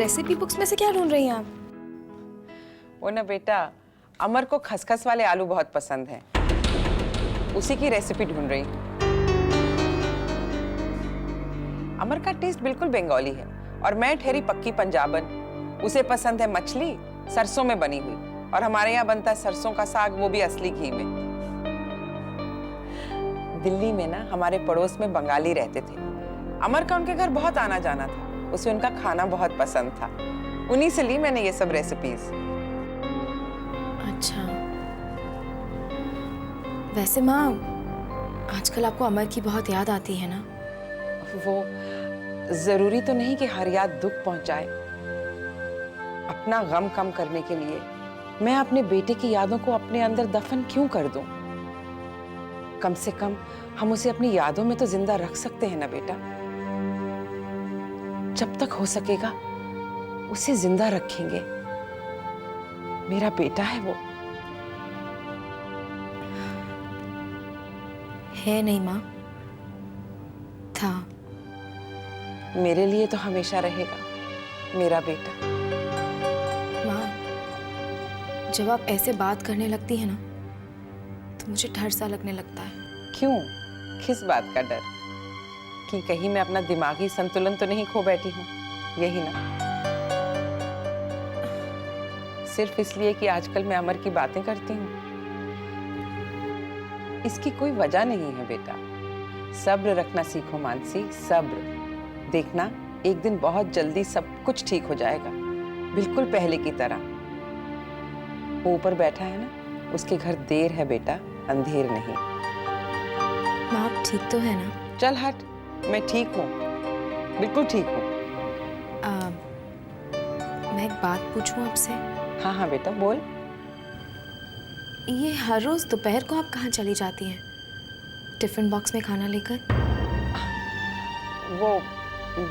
Recipe books में से क्या ढूंढ रही हैं आप? वो ना बेटा, अमर को खसखस वाले आलू बहुत पसंद हैं। उसी की रेसिपी ढूंढ रही हूँ। अमर का टेस्ट बिल्कुल बंगाली है और मैं ठहरी पक्की पंजाबन। उसे पसंद है मछली सरसों में बनी हुई, और हमारे यहाँ बनता है सरसों का साग, वो भी असली घी में। दिल्ली में ना हमारे पड़ोस में बंगाली रहते थे। अमर का उनके घर बहुत आना जाना था, उसे उनका खाना बहुत पसंद था। उन्हीं से ली मैंने ये सब रेसिपीज। अच्छा, वैसे माँ आजकल आपको अमर की बहुत याद आती है ना? वो जरूरी तो नहीं कि हर याद दुख पहुंचाए। अपना गम कम करने के लिए मैं अपने बेटे की यादों को अपने अंदर दफन क्यों कर दूं? कम से कम हम उसे अपनी यादों में तो जिंदा रख सकते हैं ना बेटा। जब तक हो सकेगा उसे जिंदा रखेंगे। मेरा बेटा है वो। है नहीं माँ, था। मेरे लिए तो हमेशा रहेगा मेरा बेटा। माँ, जब आप ऐसे बात करने लगती है ना तो मुझे डर सा लगने लगता है। क्यों? किस बात का डर? कि कहीं मैं अपना दिमागी संतुलन तो नहीं खो बैठी हूँ? यही ना? सिर्फ इसलिए कि आजकल मैं अमर की बातें करती हूँ? इसकी कोई वजह नहीं है बेटा। सब्र रखना सीखो मानसी, सब्र। देखना एक दिन बहुत जल्दी सब कुछ ठीक हो जाएगा, बिल्कुल पहले की तरह। वो ऊपर बैठा है ना, उसके घर देर है बेटा, अंधेर नहीं। माँ आप ठीक तो है ना? चल हट, मैं ठीक हूँ, बिल्कुल ठीक हूँ। मैं एक बात पूछूं आपसे? हाँ हाँ बेटा बोल। ये हर रोज दोपहर को आप कहाँ चली जाती हैं टिफिन बॉक्स में खाना लेकर? वो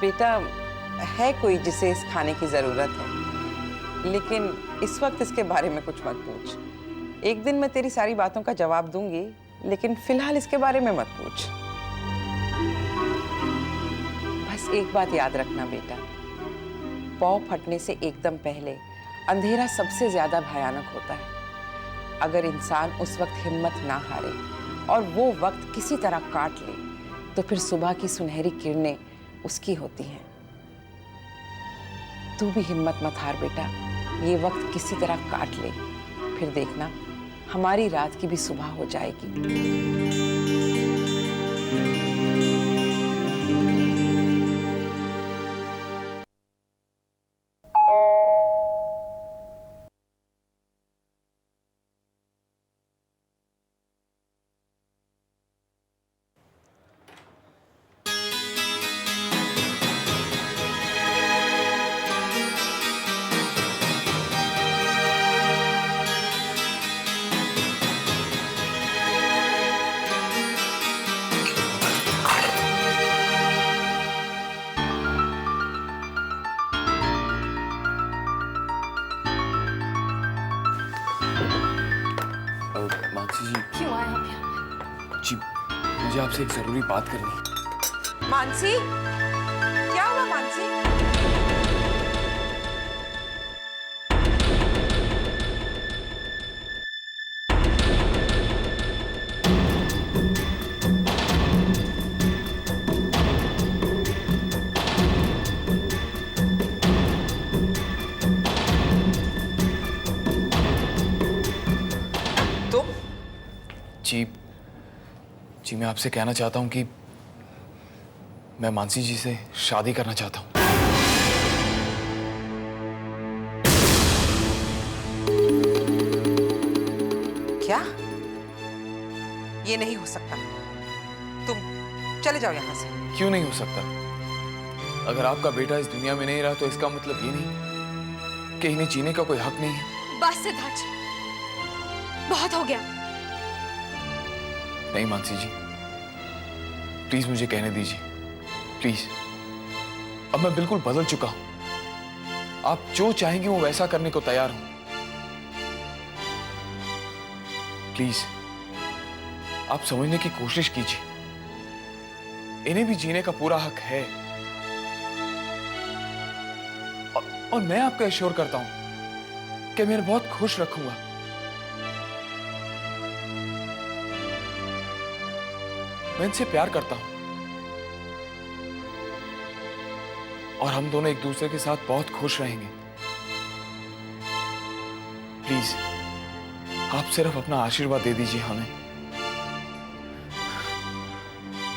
बेटा, है कोई जिसे इस खाने की जरूरत है, लेकिन इस वक्त इसके बारे में कुछ मत पूछ। एक दिन मैं तेरी सारी बातों का जवाब दूंगी, लेकिन फिलहाल इसके बारे में मत पूछ। बस एक बात याद रखना बेटा, पौ फटने से एकदम पहले अंधेरा सबसे ज्यादा भयानक होता है। अगर इंसान उस वक्त हिम्मत ना हारे और वो वक्त किसी तरह काट ले, तो फिर सुबह की सुनहरी किरणें उसकी होती हैं। तू भी हिम्मत मत हार बेटा, ये वक्त किसी तरह काट ले, फिर देखना हमारी रात की भी सुबह हो जाएगी। मानसी जी। क्यों आए आप यहाँ? जी, मुझे आपसे एक जरूरी बात करनी है। मानसी, क्या हुआ मानसी? जी, जी मैं आपसे कहना चाहता हूँ कि मैं मानसी जी से शादी करना चाहता हूँ। क्या? ये नहीं हो सकता। तुम चले जाओ यहाँ से। क्यों नहीं हो सकता? अगर आपका बेटा इस दुनिया में नहीं रहा तो इसका मतलब ये नहीं कि इन्हें जीने का कोई हक नहीं है। बस सिद्धार्थ, बहुत हो गया। नहीं मानसी जी, प्लीज मुझे कहने दीजिए, प्लीज। अब मैं बिल्कुल बदल चुका हूं। आप जो चाहेंगे वो वैसा करने को तैयार हूं। प्लीज आप समझने की कोशिश कीजिए, इन्हें भी जीने का पूरा हक है। और मैं आपको एश्योर करता हूं कि मैं इन्हें बहुत खुश रखूंगा। मैं इनसे प्यार करता हूं और हम दोनों एक दूसरे के साथ बहुत खुश रहेंगे। प्लीज आप सिर्फ अपना आशीर्वाद दे दीजिए हमें।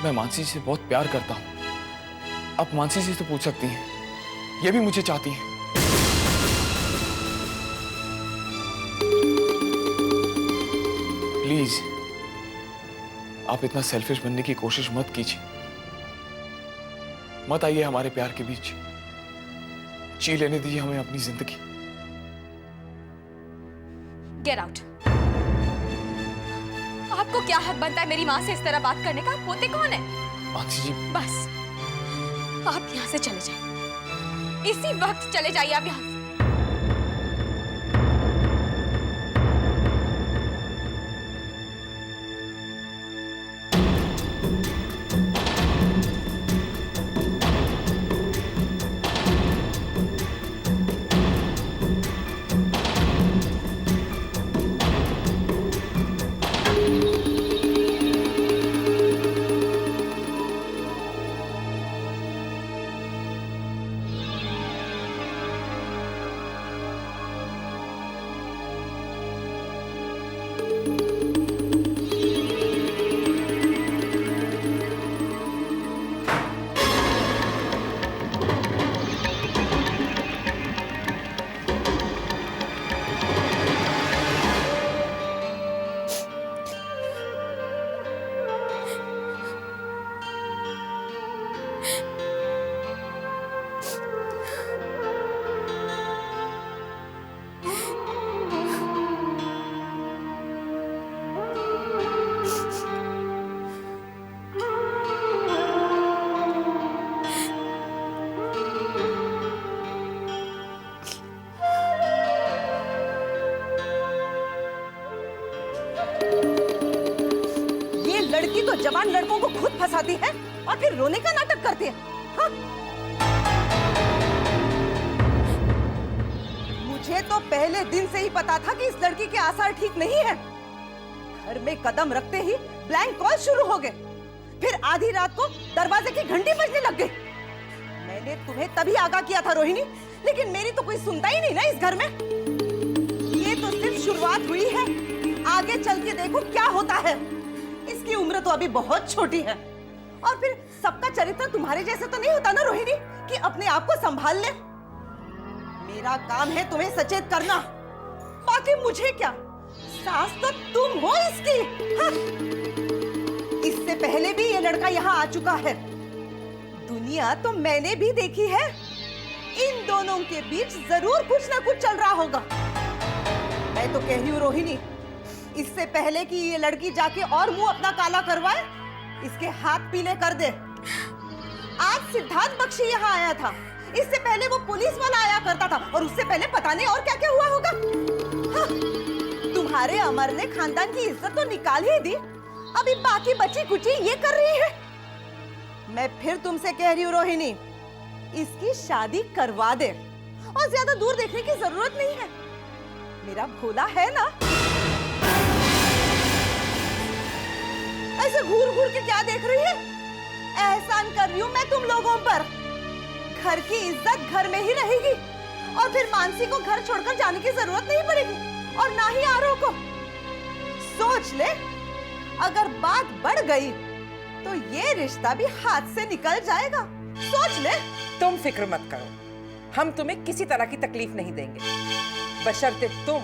मैं मानसी से बहुत प्यार करता हूं। आप मानसी से तो पूछ सकती हैं, ये भी मुझे चाहती हैं। प्लीज आप इतना सेल्फिश बनने की कोशिश मत कीजिए। मत आइए हमारे प्यार के बीच। जी लेने दीजिए हमें अपनी जिंदगी। Get out. आपको क्या हक बनता है मेरी माँ से इस तरह बात करने का? होते कौन है? मानसी जी बस आप यहाँ से चले जाइए, इसी वक्त चले जाइए आप यहाँ से। लड़की तो जवान लड़कों को खुद फंसाती है और फिर रोने का नाटक करती है। हाँ? मुझे तो पहले दिन से ही पता था कि इस लड़की के आसार ठीक नहीं है। घर में कदम रखते ही ब्लैंक कॉल शुरू हो गए, फिर आधी रात को दरवाजे की घंटी बजने लग गई। मैंने तुम्हें तभी आगाह किया था रोहिणी, लेकिन मेरी तो कोई सुनता ही नहीं ना इस घर में। ये तो सिर्फ शुरुआत हुई है, आगे चल के देखो क्या होता है। इसकी उम्र तो अभी बहुत छोटी है, और फिर सबका चरित्र तुम्हारे जैसे तो नहीं होता ना रोहिणी कि अपने आप को संभाल ले। मेरा काम है तुम्हें सचेत करना, बाकी मुझे क्या, सास तो तुम हो इसकी। हाँ? इससे पहले भी ये लड़का यहाँ आ चुका है, दुनिया तो मैंने भी देखी है। इन दोनों के बीच जरूर कुछ ना कुछ चल रहा होगा। मैं तो कह रही हूँ रोहिणी, इससे पहले कि ये लड़की जाके और मुंह अपना काला करवाए, इसके हाथ पीले कर दे। आज सिद्धार्थ बख्शी यहाँ आया था, इससे पहले वो पुलिस वाला आया करता था, और उससे पहले पता नहीं और क्या क्या हुआ होगा। हाँ, तुम्हारे अमर ने खानदान की इज्जत तो निकाल ही दी, अभी बाकी बची कुची ये कर रही है। मैं फिर तुमसे कह रही हूँ रोहिणी, इसकी शादी करवा दे, और ज्यादा दूर देखने की जरूरत नहीं है। मेरा भोला है ना। ऐसे घूर घूर के क्या देख रही है? एहसान कर रही हूं मैं तुम लोगों पर। घर की इज्जत घर में ही रहेगी, और फिर मानसी को घर छोड़कर जाने की जरूरत नहीं पड़ेगी, और ना ही आरो को। सोच ले, अगर बात बढ़ गई तो ये रिश्ता भी हाथ से निकल जाएगा। सोच ले। तुम फिक्र मत करो, हम तुम्हें किसी तरह की तकलीफ नहीं देंगे, बशर्ते तुम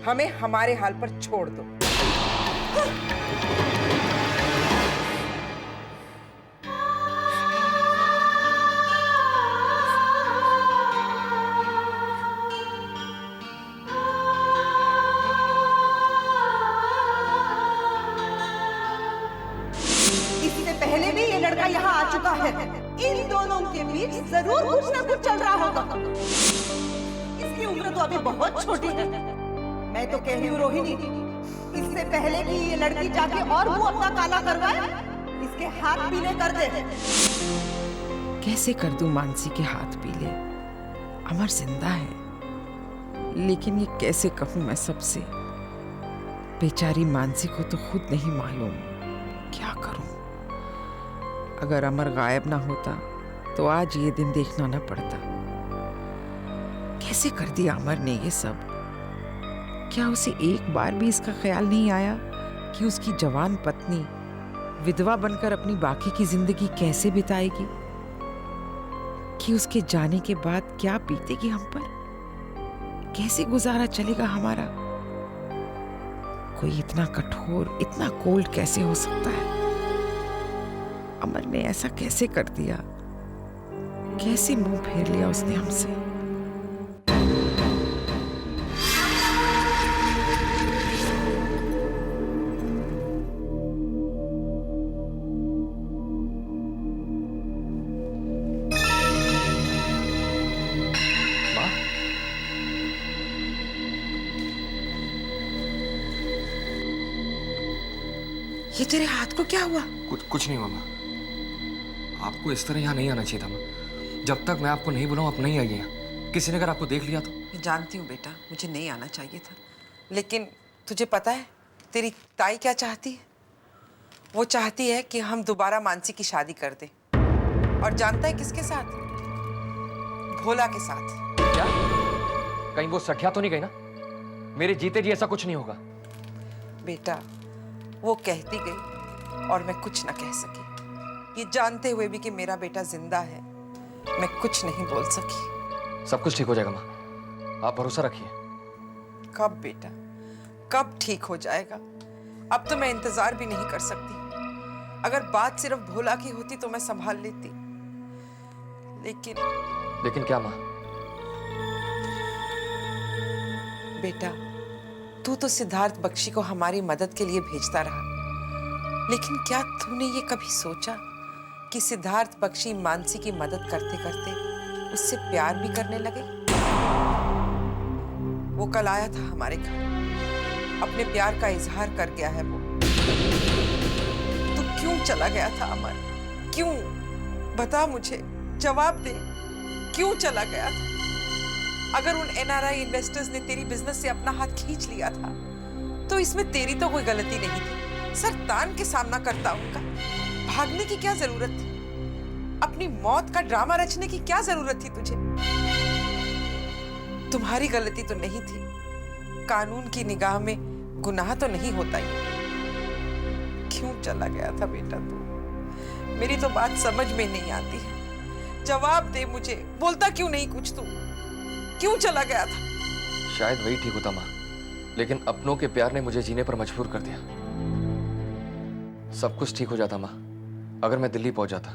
हमें हमारे हाल पर छोड़ दो। इससे पहले भी ये लड़का यहाँ आ चुका है, इन दोनों के बीच जरूर कुछ ना कुछ चल रहा होगा। इसकी उम्र तो अभी बहुत छोटी है। मैं तो कह रही हूँ रोहिणी, इससे पहले कि ये लड़की जाके और मुंह अपना काला करवाए, इसके हाथ पीले कर दे। कैसे कर दूं मानसी के हाथ पीले? अमर जिंदा है, लेकिन ये कैसे कहूं मैं सबसे। बेचारी मानसी को तो खुद नहीं मालूम क्या करूं। अगर अमर गायब ना होता तो आज ये दिन देखना ना पड़ता। कैसे कर दिया अमर ने ये सब? क्या उसे एक बार भी इसका ख्याल नहीं आया कि उसकी जवान पत्नी विधवा बनकर अपनी बाकी की जिंदगी कैसे बिताएगी, कि उसके जाने के बाद क्या बीतेगी हम पर, कैसे गुजारा चलेगा हमारा? कोई इतना कठोर, इतना कोल्ड कैसे हो सकता है? अमर ने ऐसा कैसे कर दिया? कैसे मुंह फेर लिया उसने हमसे? ये तेरे हाथ को क्या हुआ? कुछ नहीं हुआ माँ। आपको इस तरह यहाँ नहीं आना चाहिए था माँ। जब तक मैं आपको नहीं बुलाऊं आप नहीं आइए यहाँ। किसी ने अगर आपको देख लिया तो? मैं जानती हूँ बेटा, मुझे नहीं आना चाहिए था, लेकिन तुझे पता है तेरी ताई क्या चाहती है? वो चाहती है कि हम दोबारा मानसी की शादी कर दें। और जानता है किसके साथ? भोला के साथ। क्या? कहीं वो सठिया तो नहीं गई ना? मेरे जीते जी ऐसा कुछ नहीं होगा। बेटा, वो कहती गई और मैं कुछ ना कह सकी। ये जानते हुए भी कि मेरा बेटा जिंदा है, मैं कुछ नहीं बोल सकी। सब कुछ ठीक हो जाएगा माँ, आप भरोसा रखिए। कब बेटा, कब ठीक हो जाएगा? अब तो मैं इंतजार भी नहीं कर सकती। अगर बात सिर्फ भोला की होती तो मैं संभाल लेती, लेकिन क्या माँ? बेटा, तू तो सिद्धार्थ बख्शी को हमारी मदद के लिए भेजता रहा, लेकिन क्या तूने ये कभी सोचा कि सिद्धार्थ बख्शी मानसी की मदद करते करते उससे प्यार भी करने लगे? वो कल आया था हमारे घर, अपने प्यार का इजहार कर गया है वो। तू क्यों चला गया था अमर? क्यों? बता मुझे, जवाब दे। क्यों चला गया था? अगर उन एनआरआई इन्वेस्टर्स ने तेरी बिजनेस से अपना हाथ खींच लिया था तो इसमें तेरी तो कोई गलती नहीं थी। सर तान के सामना करता उनका। भागने की क्या जरूरत थी? अपनी मौत का ड्रामा रचने की क्या जरूरत थी तुझे? तुम्हारी गलती तो नहीं थी। कानून की निगाह में गुनाह तो नहीं होता ही। क्यों चला गया था बेटा तू? मेरी तो बात समझ में नहीं आती है। जवाब दे मुझे। बोलता क्यों नहीं कुछ तू? क्यों चला गया था? शायद वही ठीक होता माँ, लेकिन अपनों के प्यार ने मुझे जीने पर मजबूर कर दिया। सब कुछ ठीक हो जाता माँ अगर मैं दिल्ली पहुंच जाता,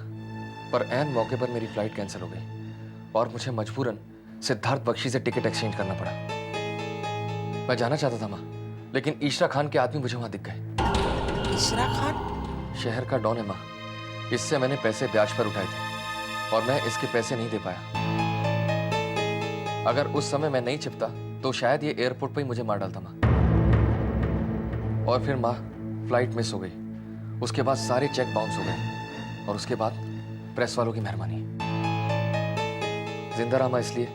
पर ऐन मौके पर मेरी फ्लाइट कैंसिल हो गई और मुझे मजबूरन सिद्धार्थ बख्शी से टिकट एक्सचेंज करना पड़ा। मैं जाना चाहता था माँ, लेकिन ईशरा खान के आदमी मुझे वहां दिख गए। ईशरा खान? शहर का डॉन है माँ। इससे मैंने पैसे ब्याज पर उठाए थे और मैं इसके पैसे नहीं दे पाया। अगर उस समय मैं नहीं छिपता तो शायद ये एयरपोर्ट पर ही मुझे मार डालता माँ। और फिर माँ, फ्लाइट मिस हो गई। उसके बाद सारे चेक बाउंस हो गए और उसके बाद प्रेस वालों की मेहरबानी। जिंदा रहा माँ इसलिए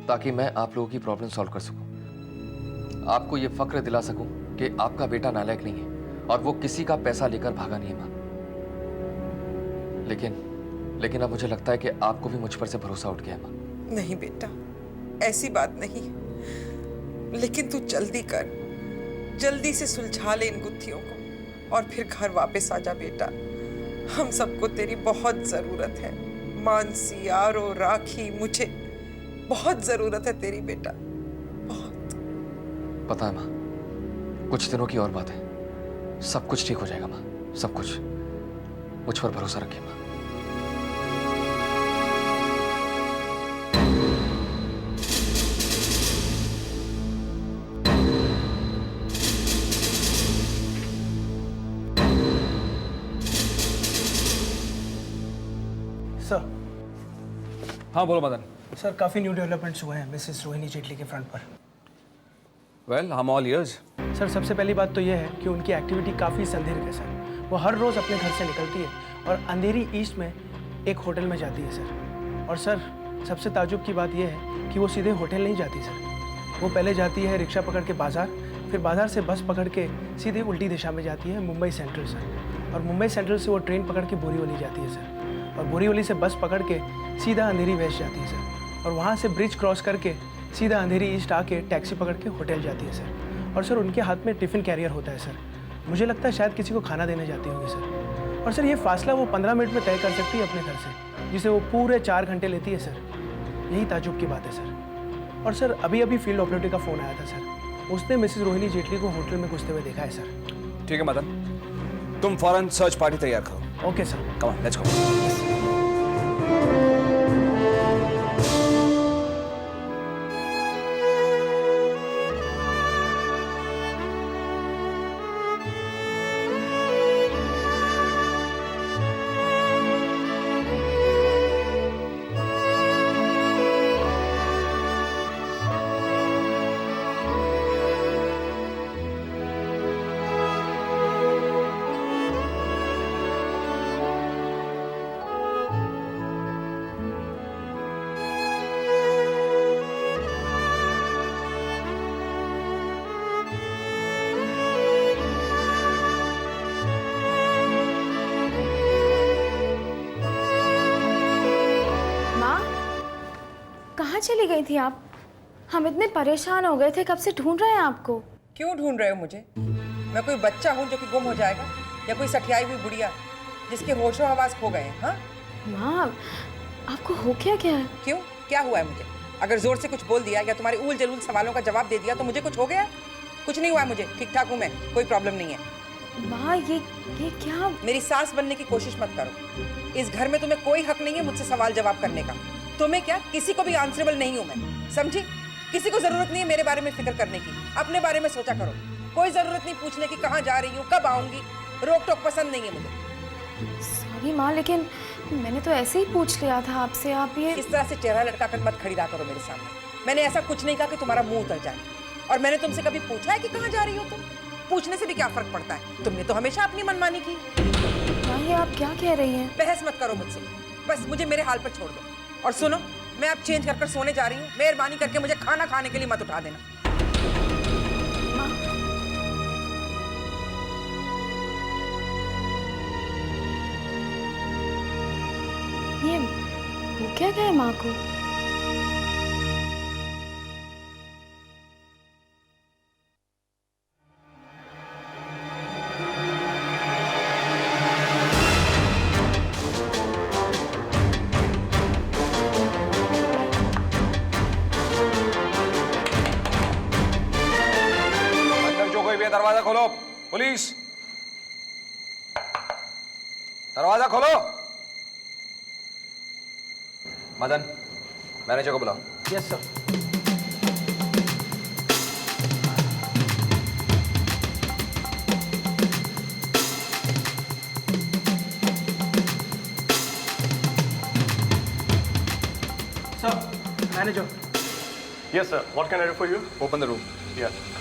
ताकि मैं आप लोगों की प्रॉब्लम सॉल्व कर सकूं, आपको ये फक्र दिला सकूं कि आपका बेटा नालायक नहीं है और वो किसी का पैसा लेकर भागा नहीं है माँ। लेकिन अब मुझे लगता है कि आपको भी मुझ पर से भरोसा उठ गया है माँ। नहीं बेटा, ऐसी बात नहीं। लेकिन तू जल्दी कर, जल्दी से सुलझा ले इन गुत्थियों को और फिर घर वापस आ जा बेटा। हम सबको तेरी बहुत जरूरत है। मानसी, आरो, राखी, मुझे बहुत जरूरत है तेरी बेटा, बहुत। पता है माँ, कुछ दिनों की और बात है। सब कुछ ठीक हो जाएगा माँ, सब कुछ। मुझ पर भरोसा रखिए माँ। सर। हाँ बोलो मदन। सर, काफ़ी न्यू डेवलपमेंट्स हुए हैं मिसेस रोहिणी जेटली के फ्रंट पर। वेल, हम ऑल ईयर्स। सर, सबसे पहली बात तो यह है कि उनकी एक्टिविटी काफ़ी संदिग्ध है सर। वो हर रोज़ अपने घर से निकलती है और अंधेरी ईस्ट में एक होटल में जाती है सर। और सर, सबसे ताजुब की बात यह है कि वो सीधे होटल नहीं जाती सर। वो पहले जाती है रिक्शा पकड़ के बाज़ार, फिर बाज़ार से बस पकड़ के सीधे उल्टी दिशा में जाती है मुंबई सेंट्रल सर। और मुंबई सेंट्रल से वो ट्रेन पकड़ के बोरीवली जाती है सर। और बोरीवली से बस पकड़ के सीधा अंधेरी वेस्ट जाती है सर। और वहाँ से ब्रिज क्रॉस करके सीधा अंधेरी ईस्ट आके टैक्सी पकड़ के होटल जाती है सर। और सर उनके हाथ में टिफ़िन कैरियर होता है सर। मुझे लगता है शायद किसी को खाना देने जाती होंगी सर। और सर ये फासला वो 15 मिनट में तय कर सकती है अपने घर से, जिसे वो पूरे 4 घंटे लेती है सर। यही ताजुब की बात है सर। और सर अभी अभी फील्ड ऑपरेटर का फ़ोन आया था सर। उसने मिसेस रोहिणी जेटली को होटल में घुसते हुए देखा है सर। ठीक है मदन, तुम फौरन सर्च पार्टी तैयार करो। Okay sir. Come on, let's go. कहाँ चली गई थी आप? हम इतने परेशान हो गए थे, कब से ढूंढ रहे हैं आपको। क्यों ढूंढ रहे हो मुझे? मैं कोई बच्चा हूँ जो कि गुम हो जाएगा, या कोई सठियाई हुई बुढ़िया जिसके होशो हवास खो गए हैं? हाँ माँ, आपको हो क्या है? क्यों, क्या हुआ है मुझे? अगर जोर से कुछ बोल दिया या तुम्हारे उल जलूल सवालों का जवाब दे दिया तो मुझे कुछ हो गया? कुछ नहीं हुआ है मुझे, ठीक ठाक हूँ मैं, कोई प्रॉब्लम नहीं है। माँ ये क्या? मेरी सास बनने की कोशिश मत करो। इस घर में तुम्हें कोई हक नहीं है मुझसे सवाल जवाब करने का। तुम्हें क्या, किसी को भी आंसरेबल नहीं हूं मैं, समझी? किसी को जरूरत नहीं है मेरे बारे में फिक्र करने की, अपने बारे में सोचा करो। कोई जरूरत नहीं पूछने की कहाँ जा रही हूँ, कब आऊंगी। रोक टोक पसंद नहीं है मुझे। सॉरी माँ, लेकिन मैंने तो ऐसे ही पूछ लिया था आपसे। आप ये इस तरह से चेहरा लटकाकर मत खड़ी रहा करो मेरे सामने। मैंने ऐसा कुछ नहीं कहा कि तुम्हारा मुंह उतर जाए। और मैंने तुमसे कभी पूछा है कि कहाँ जा रही हो तुम? पूछने से भी क्या फर्क पड़ता है? तुमने तो हमेशा अपनी मनमानी की। माँ ये आप क्या कह रही हैं? बहस मत करो मुझसे, बस मुझे मेरे हाल पर छोड़ दो। और सुनो, मैं अब चेंज कर सोने जा रही हूँ। मेहरबानी करके मुझे खाना खाने के लिए मत उठा देना। ये हो क्या गया माँ को? दरवाजा खोलो, पुलिस, दरवाजा खोलो। मदन, मैनेजर को बुलाओ। Yes sir. Sir, manager. Yes, sir. What can I do for you? Open the room. Yeah.